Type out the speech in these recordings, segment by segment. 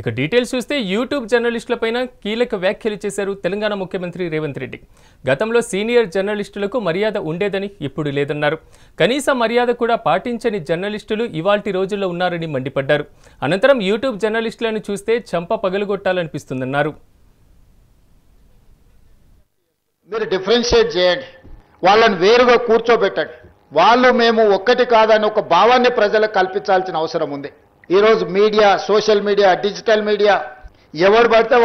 ఇక డీటెయిల్స్ చూస్తే యూట్యూబ్ జర్నలిస్టులపైన కీలక వ్యాఖ్యలు చేశారు తెలంగాణ ముఖ్యమంత్రి రేవంత్ రెడ్డి. గతంలో సీనియర్ జర్నలిస్టులకు మర్యాద ఉండేదని ఇప్పుడు లేదన్నారు. కనీస మర్యాద కూడా పాటించని జర్నలిస్టులు ఇవాల్టి రోజుల్లో ఉన్నారని మండిపడ్డారు. అనంతరం యూట్యూబ్ జర్నలిస్టులను చూస్తే చంప పగలగొట్టాలనిపిస్తుందన్నారు. మీరు డిఫరెన్షియేట్ చేయండి, వాళ్ళని వేరుగా కూర్చోబెట్టండి. వాళ్ళు మేము ఒక్కటి కాదని ఒక భావాన్ని ప్రజలకు కల్పించాల్సిన అవసరం ఉంది. ఈరోజు media, social media, digital media ఎవడు పడితే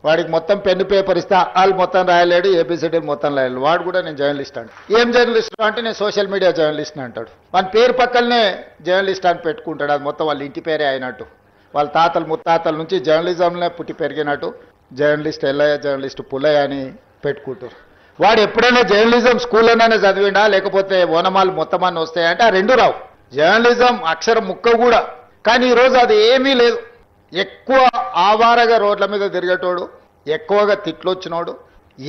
వాడికి మొత్తం పెన్ను పేపర్ ఇస్తా వాళ్ళు మొత్తం రాయలేడు, ఏబిసిడీలు మొత్తం రాయలేడు. వాడు కూడా నేను జర్నలిస్ట్ అంటాడు. ఏం జర్నలిస్ట్ అంటే నేను సోషల్ మీడియా జర్నలిస్ట్ అంటాడు. మన పేరు పక్కనే జర్నలిస్ట్ అని పెట్టుకుంటాడు. అది మొత్తం వాళ్ళ ఇంటి పేరే అయినట్టు, వాళ్ళ తాతలు ముత్తాతల నుంచి జర్నలిజంలో పుట్టి పెరిగినట్టు జర్నలిస్ట్ ఎల్లయ్య, జర్నలిస్ట్ పుల్లయ్య అని పెట్టుకుంటారు. వాడు ఎప్పుడైనా జర్నలిజం స్కూల్లోనైనా చదివిండా, లేకపోతే ఓనమాలు మొత్తం అన్నీ వస్తాయంటే ఆ రెండు రావు. జర్నలిజం అక్షరం ముక్క కూడా. కానీ ఈరోజు అది ఏమీ లేదు. ఎక్కువ ఆవారగా రోడ్ల మీద తిరిగేటోడు, ఎక్కువగా తిట్లొచ్చినోడు,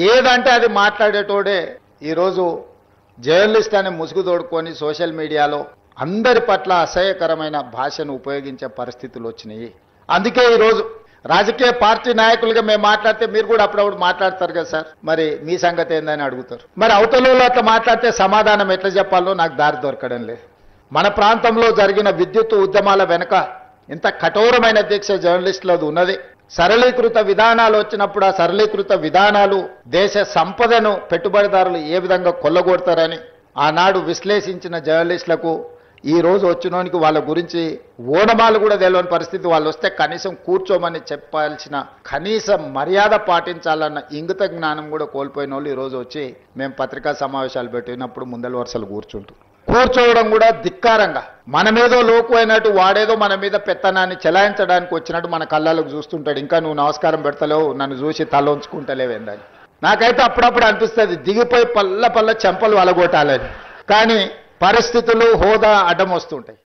ఏదంటే అది మాట్లాడేటోడే ఈరోజు జర్నలిస్ట్ అనే ముసుగు తోడుకొని సోషల్ మీడియాలో అందరి పట్ల అసహ్యకరమైన భాషను ఉపయోగించే పరిస్థితులు వచ్చినాయి. అందుకే ఈరోజు రాజకీయ పార్టీ నాయకులుగా మేము మాట్లాడితే మీరు కూడా అప్పుడప్పుడు మాట్లాడతారు కదా సార్, మరి మీ సంగతి ఏందని అడుగుతారు. మరి అవతలలో అట్లా మాట్లాడితే సమాధానం ఎట్లా చెప్పాలో నాకు దారి దొరకడం లేదు. మన ప్రాంతంలో జరిగిన విద్యుత్ ఉద్యమాల వెనుక ఇంత కఠోరమైన దీక్ష జర్నలిస్టులది ఉన్నది. సరళీకృత విధానాలు వచ్చినప్పుడు ఆ సరళీకృత విధానాలు దేశ సంపదను పెట్టుబడిదారులు ఏ విధంగా కొల్లగొడతారని ఆనాడు విశ్లేషించిన జర్నలిస్టులకు ఈ రోజు వచ్చినోనికి వాళ్ళ గురించి ఓనమాలు కూడా తెలియని పరిస్థితి. వాళ్ళు వస్తే కనీసం కూర్చోమని చెప్పాల్సిన కనీస మర్యాద పాటించాలన్న ఇంగిత జ్ఞానం కూడా కోల్పోయిన వాళ్ళు ఈరోజు వచ్చి మేము పత్రికా సమావేశాలు పెట్టినప్పుడు ముందల వరుసలు కూర్చోవడం కూడా ధిక్కారంగా, మనమేదో లోకు అయినట్టు వాడేదో మన మీద పెత్తనాన్ని చెలాయించడానికి వచ్చినట్టు మన కళ్ళకు చూస్తుంటాడు. ఇంకా నువ్వు నమస్కారం పెడతలేవు, నన్ను చూసి తల ఉంచుకుంటలేవేందని. నాకైతే అప్పుడప్పుడు అనిపిస్తుంది దిగిపోయి పల్ల చెంపలు వలగొట్టాలని. కానీ పరిస్థితులు, హోదా అడ్డం వస్తుంటాయి.